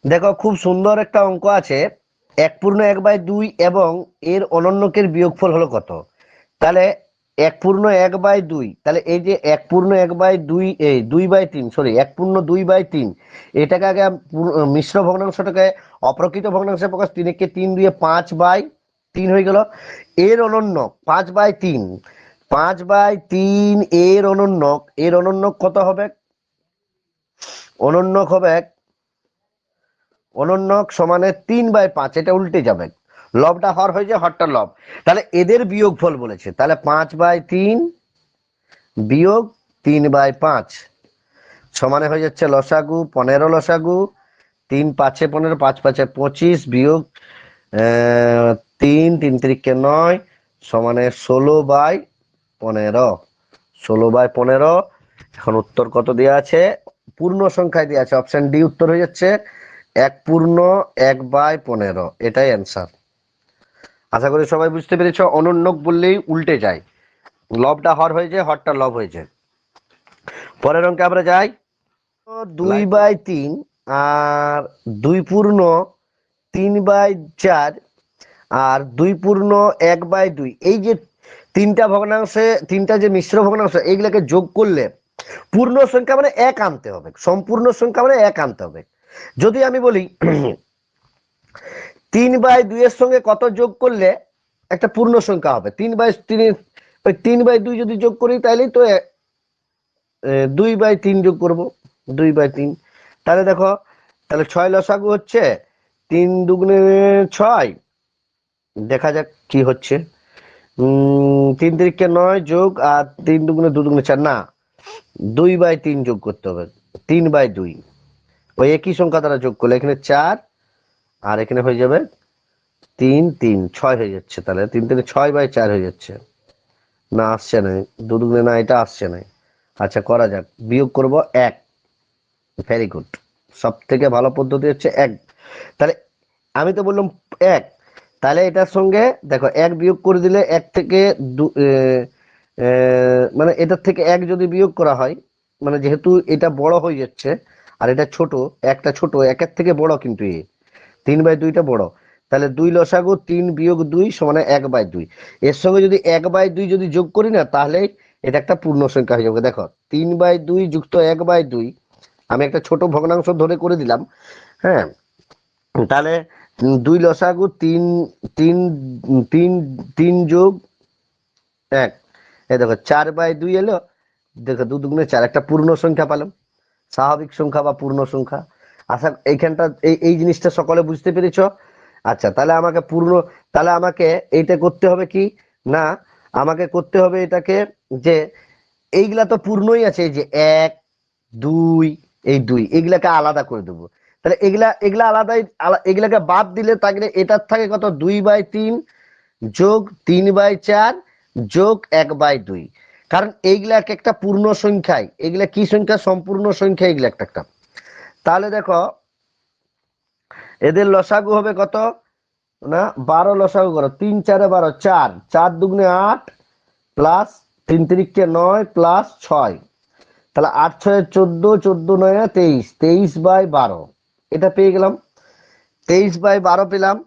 দেখো খুব সুন্দর একটা অঙ্ক আছে, 1/1/2 এবং এর অনন্যকের বিয়োগফল হলো কত। তাহলে 1/1/2, তাহলে এই যে 1/1/2, এই 2/3, সরি 1/2/3, এটাকে আগে মিশ্র ভগ্নাংশটাকে অপ্রকৃত ভগ্নাংশে প্রকাশ, 3 কে 3 দিয়ে 5/3 হয়ে গেল। এর অনন্যক 5/3, 5/3 এর অনন্যক কত হবে? অনন্যক হবে অনন্যক সমানে 3/5, এটা উল্টে যাবে, লবটা হর হয়ে যায়, হরটা লব। তাহলে এদের বিয়োগফল বলেছে, তাহলে 5/3 বিয়োগ 3/5 সমানে হয়ে যাচ্ছে লসাগু 15, লসাগু 3 5 15, 5 5 25 বিয়োগ 3 3 3 9 সমানে 16/15, 16/15। এখন উত্তর কত দেওয়া আছে? পূর্ণ সংখ্যায় দেওয়া আছে, অপশন ডি উত্তর হয়ে যাচ্ছে 1/1/15, এটাই অ্যান্সার। আশা করি সবাই বুঝতে পেরেছ, অনন্যক বললেই উল্টে যায়, লবটা হর হয়ে যায়, হরটা লব হয়ে যায়। পরের অঙ্কে আমরা যাই। 2/3 আর 2/3/4 আর 2/1/2, এই যে তিনটা ভগ্নাংশে, তিনটা যে মিশ্র ভগ্নাংশ, এইগুলাকে যোগ করলে পূর্ণ সংখ্যা মানে এক আনতে হবে, সম্পূর্ণ সংখ্যা মানে এক আনতে হবে। যদি আমি বলি 3/2 এর সঙ্গে কত যোগ করলে একটা পূর্ণ সংখ্যা হবে, 3/3, ওই 3/2 যদি যোগ করি তাহলেই তো 2/3 যোগ করব, 2/3। তাহলে দেখো, তাহলে 6 লসাগু হচ্ছে 3 দুগুণে 6, দেখা যাক কি হচ্ছে। 3 3 9 যোগ আর 3 দুগুণে 2 দুগুণে 4, না 2/3 যোগ করতে হবে, 3/2 ওই একই সংখ্যা দ্বারা যোগ করলে এখানে 4 আর এখানে হয়ে যাবে 3 3 6 হয়ে যাচ্ছে, তাহলে 3 3 6/4 হয়ে যাচ্ছে। না আসছে না, 2 দুগুণে, না এটা আসছে না। আচ্ছা করা যাক, বিয়োগ করব 1, ভেরি গুড, সব থেকে ভালো পদ্ধতি হচ্ছে 1। তাহলে আমি তো বললাম 1, তাহলে এটার সঙ্গে দেখো 1 বিয়োগ করে দিলে 1 থেকে মানে এটার থেকে 1 যদি বিয়োগ করা হয়, মানে যেহেতু এটা বড় হয়ে যাচ্ছে আর এটা ছোট, একটা ছোট, একের থেকে বড়, কিন্তু 3/2টা বড়, তাহলে 2 লসাগু 3 বিয়োগ 2 সমানে 1/2। এর সঙ্গে যদি 1/2 যদি যোগ করি না, তাহলে এটা একটা পূর্ণ সংখ্যা হয়ে যাবে। দেখো 3/2 যুক্ত 1/2, আমি একটা ছোট ভগ্নাংশ ধরে করে দিলাম। হ্যাঁ, তাহলে 2 লসাগু 3 3 3 3 যোগ 1, এই দেখো 4/2 এলো। দেখো 2 দুগুণে 4, একটা পূর্ণ সংখ্যা পেলাম, স্বাভাবিক সংখ্যা বা পূর্ণ সংখ্যা। আচ্ছা এইখানটা এই জিনিসটা সকলে বুঝতে পেরেছো? আচ্ছা তাহলে আমাকে তাহলে আমাকে এইটা করতে হবে কি, না আমাকে করতে হবে এটাকে, যে এইগুলা তো পূর্ণই আছে, এই যে 1 2, এই 2 এগুলাকে আলাদা করে দেবো। তাহলে এগুলা এগুলা আলাদাই, এগুলাকে বাদ দিলে তাহলে এটার থাকে কত, 2/3 যোগ 3/4 যোগ 1/2, কারণ এইগুলা এক একটা পূর্ণ সংখ্যায়, এগুলা কি সংখ্যা, সম্পূর্ণ সংখ্যা, এগুলা একটা একটা। তাহলে দেখো এদের লসাগু হবে কত, না 12 লসাগু করো, 3 4 12, 4 4 দুগুণে 8 প্লাস 3 3 9 প্লাস 6, তাহলে 8 6 14, 14 9 23, 23/12, এটা পেয়ে গেলাম, 23/12 পেলাম।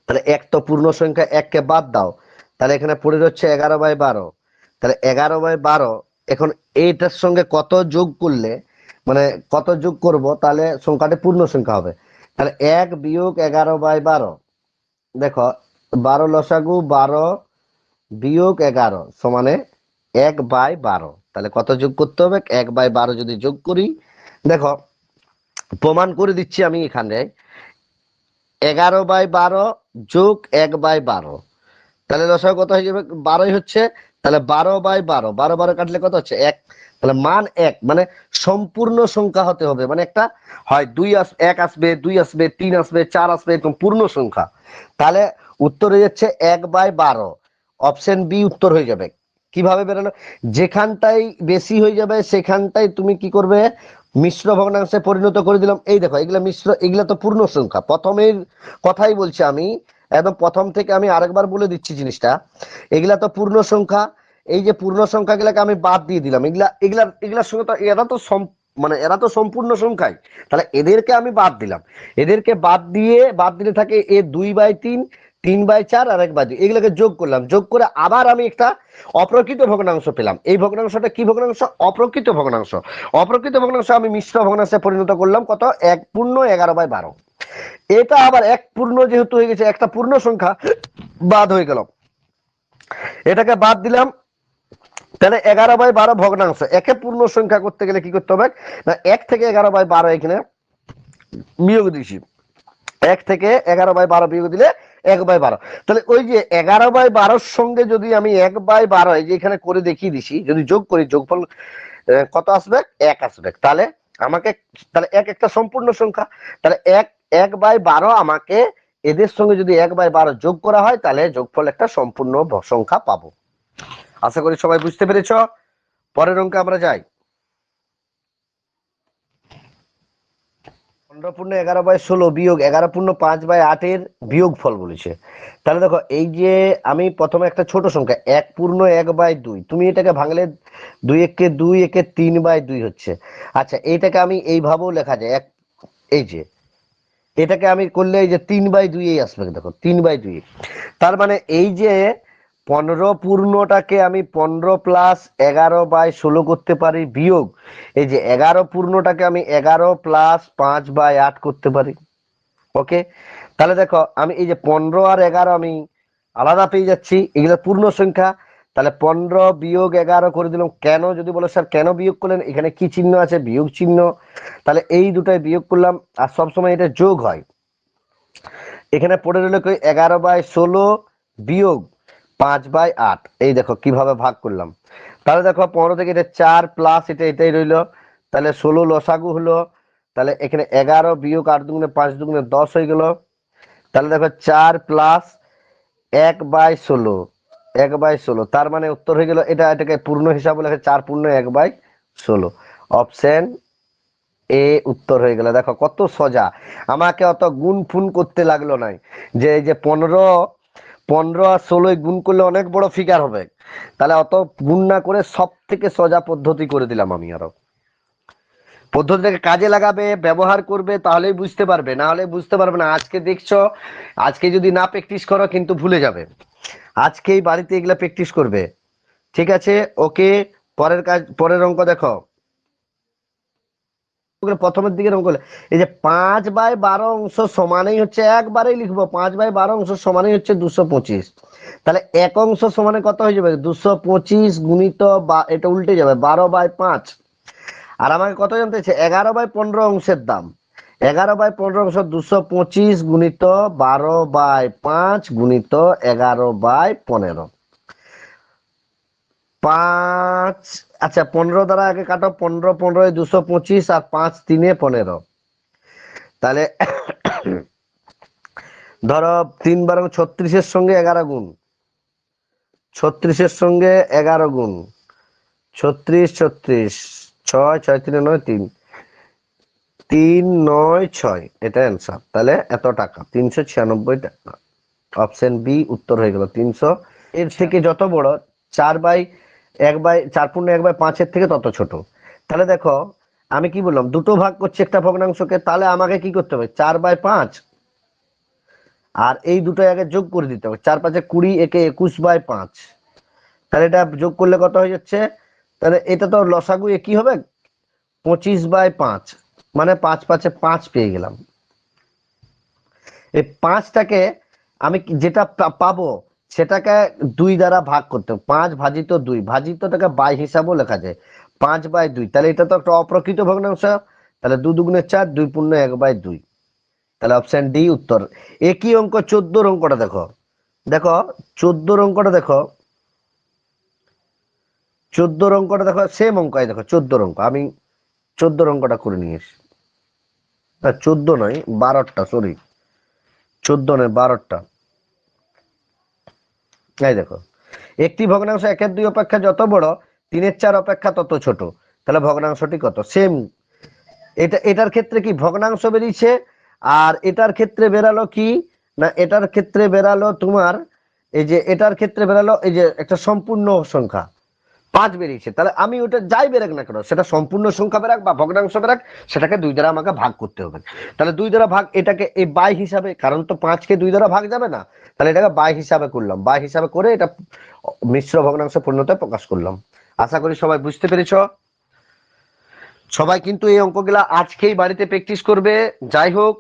তাহলে এক তো পূর্ণ সংখ্যা, এককে বাদ দাও, তাহলে এখানে পড়ে যাচ্ছে 11/12। তাহলে 11/12, এখন এইটার সঙ্গে কত যোগ করলে, মানে কত যোগ করব তাহলে সংখ্যাটা পূর্ণ সংখ্যা হবে। তাহলে 1 বিয়োগ 11/12, দেখো 12 লসাগু 12 বিয়োগ 11 সমানে 1/12, তাহলে কত যোগ করতে হবে, 1/12 যদি যোগ করি, দেখো প্রমাণ করে দিচ্ছি আমি এখানে, 11/12 যোগ 1/12, তাহলে লসাগু কত হয়ে যাবে, 12ই হচ্ছে। তাহলে 12/12, 12 12 কাটলে কত হচ্ছে 1, তাহলে মান 1, মানে সম্পূর্ণ সংখ্যা হতে হবে, মানে একটা হয় 1 আসবে, 2 আসবে, 3 আসবে, 4 আসবে, এরকম পূর্ণ সংখ্যা। তাহলে উত্তর হয়ে যাচ্ছে 1/12, অপশন বি উত্তর হয়ে যাবে। কিভাবে বেরোলো, যেখানটাই বেশি হয়ে যাবে সেখানটাই তুমি কি করবে, মিশ্র ভগ্নাংশে পরিণত করে দিলাম। এই দেখো এগুলা মিশ্র, এগুলা তো পূর্ণ সংখ্যা, প্রথমের কথাই বলছি আমি, একদম প্রথম থেকে আমি আরেকবার বলে দিচ্ছি জিনিসটা, এগুলা তো পূর্ণ সংখ্যা, এই যে পূর্ণ সংখ্যাগুলোকে আমি বাদ দিয়ে দিলাম, এগুলার সঙ্গে তো এরা তো সম্পূর্ণ সংখ্যাই, তাহলে এদেরকে আমি বাদ দিলাম। এদেরকে বাদ দিলে থাকে এ 2/3, 3/4 আর 1/2, এগুলোকে যোগ করলাম। যোগ করে আবার আমি একটা অপ্রকৃত ভগ্নাংশ পেলাম। এই ভগ্নাংশটা কি ভগ্নাংশ? অপ্রকৃত ভগ্নাংশ। অপ্রকৃত ভগ্নাংশ আমি মিশ্র ভগ্নাংশে পরিণত করলাম। কত? 1/11/12। এটা আবার এক পূর্ণ যেহেতু হয়ে গেছে, একটা পূর্ণ সংখ্যা বাদ হয়ে গেল, এটাকে বাদ দিলাম। তাহলে 11/12 ভগ্নাংশ। একে পূর্ণ সংখ্যা করতে গেলে কি করতে হবে না, 1 থেকে 11/12 এখানে বিয়োগ দিছি। 1 থেকে 11/12 বিয়োগ দিলে 1/12। তাহলে ওই যে 11/12 সঙ্গে যদি আমি 1/12 এই যে এখানে করে দেখিয়ে দিছি, যদি যোগ করি, যোগফল কত আসবে? 1 আসবে। তাহলে আমাকে, তাহলে 1 একটা সম্পূর্ণ সংখ্যা, তাহলে 1/12 আমাকে এদের সঙ্গে যদি 1/12 যোগ করা হয়, তাহলে যোগফল একটা সম্পূর্ণ সংখ্যা পাবো। আশা করি সবাই বুঝতে পেরেছ। পরের অঙ্কে আমরা যাই। 15/11/16 বিয়োগ 11/5/8 এর বিয়োগ ফল বলেছে। তাহলে দেখো, এই যে আমি প্রথমে একটা ছোট সংখ্যা 1/1/2, তুমি এটাকে ভাঙলে 2 একে 2, একে 3/2 হচ্ছে। আচ্ছা, এইটাকে আমি এইভাবেও লেখা যায়, এই যে এটাকে আমি করলে এই যে 3/2 আসবে, দেখো 3/2। তার মানে এই যে 15 পূর্ণটাকে আমি 15 + 11/16 করতে পারি, বিয়োগ এই যে 11 পূর্ণটাকে আমি 11 + 5/8 করতে পারি। ওকে, তাহলে দেখো আমি এই যে 15 আর 11 আমি আলাদা পেয়ে যাচ্ছি, এগুলো পূর্ণ সংখ্যা। তাহলে 15 বিয়োগ 11 করে দিলাম। কেন, যদি বলো স্যার কেন বিয়োগ করলেন, এখানে কি চিহ্ন আছে? বিয়োগ চিহ্ন। তাহলে এই দুটাই বিয়োগ করলাম। আর সবসময় এটা যোগ হয়। এখানে পড়ে রইল 11/16 বিয়োগ 5/8। এই দেখো কিভাবে ভাগ করলাম। তাহলে দেখো 15 থেকে এটা 4 প্লাস এটাই রইল। তাহলে 16 লসাগু হলো। তাহলে এখানে 11 বিয়োগ 8 দুগুণে 5 দুগুণে 10 হয়ে গেল। তাহলে দেখো 4 প্লাস 1/16, 1/16, তার মানে উত্তর হয়ে গেল এটা। এটাকে পূর্ণ হিসাবে লেখা 4 পূর্ণ 1/16। অপশন এ উত্তর হয়ে গেল। দেখো কত সোজা, আমাকে অত গুণ ফুন করতে লাগলো নাই। যে এই যে 15 আর 16 গুণ করলে অনেক বড় ফিগার হবে, তাহলে অত গুণ না করে সব থেকে সোজা পদ্ধতি করে দিলাম আমি। আরো পদ্ধতিটাকে কাজে লাগাবে, ব্যবহার করবে, তাহলেই বুঝতে পারবে, না হলে বুঝতে পারবে না। আজকে দেখছো, আজকে যদি না প্র্যাকটিস করো কিন্তু ভুলে যাবে। আজকেই বাড়িতে এগুলা প্র্যাকটিস করবে, ঠিক আছে? ওকে, পরের অঙ্ক দেখো। প্রথমের দিকে অঙ্ক, এই যে 5/12 অংশ সমানেই হচ্ছে, একবারেই লিখবো 5/12 অংশ সমানেই হচ্ছে 225। তাহলে এক অংশ সমানে কত হয়ে যাবে? 225 গুণিত, এটা উল্টে যাবে 12/5। আর আমাকে কত জানতে চাইছে? 11/15 অংশের দাম। 11/15 অংশ 225 গুণিত 12/5 গুণিত 11/15। 5, আচ্ছা 15 দ্বারা আগে কাটো। 15 15 225 আর 5 3 15। তাহলে ধরো 3 12 36-এর সঙ্গে 11 গুণ, 36-এর সঙ্গে 11 গুণ, 36 36 6 6 3 9 3 3 9 6, এটা অ্যান্সার। তাহলে এত টাকা 396 টাকা। অপশন বি উত্তর হয়ে গেল 300। এর থেকে যত বড় 4/1/4 পূর্ণ 1/5 এর থেকে তত ছোট। তাহলে দেখো আমি কি বললাম, দুটো ভাগ করছি একটা ভগ্নাংশকে, তাহলে আমাকে কি করতে হবে? 4/5 আর এই দুটো আগে যোগ করে দিতে হবে। 4 5 20, একে 21/5। তাহলে এটা যোগ করলে কত হয়ে যাচ্ছে? তাহলে এটা তো লসাগু কি হবে? 25/5, মানে 5 5 5 পেয়ে গেলাম। এই 5টাকে আমি যেটা পাবো সেটাকে 2 দ্বারা ভাগ করতে হবে। 5 ভাজিত 2, ভাজিতটাকে বাই হিসাবেও লেখা যায়, 5/2। তাহলে এটা তো একটা অপ্রকৃত ভগ্নাংশ। তাহলে 2 দুগুণে 4, 2 পূর্ণ 1/2। তাহলে অপশন ডি উত্তর। একই অঙ্ক 14 অঙ্কটা দেখো। দেখো 14 অঙ্কটা দেখো, 14 অঙ্কটা দেখো, সেম অঙ্ক। দেখো 14 অঙ্ক, আমি 14 অঙ্কটা করে নিয়ে এসি। 14 নয় 12টা, সরি 14 নয় 12টা। এই দেখো, একটি ভগ্নাংশ 1/2 অপেক্ষা যত বড় 3/4 অপেক্ষা তত ছোট। তাহলে ভগ্নাংশটি কত? সেম। এটার ক্ষেত্রে কি ভগ্নাংশ বেরিয়েছে, আর এটার ক্ষেত্রে বেরালো কি না, এটার ক্ষেত্রে বেরালো তোমার এই যে এটার ক্ষেত্রে বেরালো এই যে একটা সম্পূর্ণ সংখ্যা 5 বেরিয়েছে, তাহলে আমি ওটা যাই বেরাক না কেন, সেটা সম্পূর্ণ সংখ্যা বেরাক বা ভগ্নাংশ বেরাক, সেটাকে 2 দ্বারা আমাকে ভাগ করতে হবে। তাহলে 2 দ্বারা ভাগ, এটাকে এই বাই হিসাবে, কারণ তো 5 কে 2 দ্বারা ভাগ যাবে না, তাহলে এটাকে বাই হিসাবে করলাম, বাই হিসাবে করে এটা মিশ্র ভগ্নাংশ পূর্ণতায় প্রকাশ করলাম। আশা করি সবাই বুঝতে পেরেছ। সবাই কিন্তু এই অঙ্কগুলা আজকেই বাড়িতে প্র্যাকটিস করবে। যাই হোক,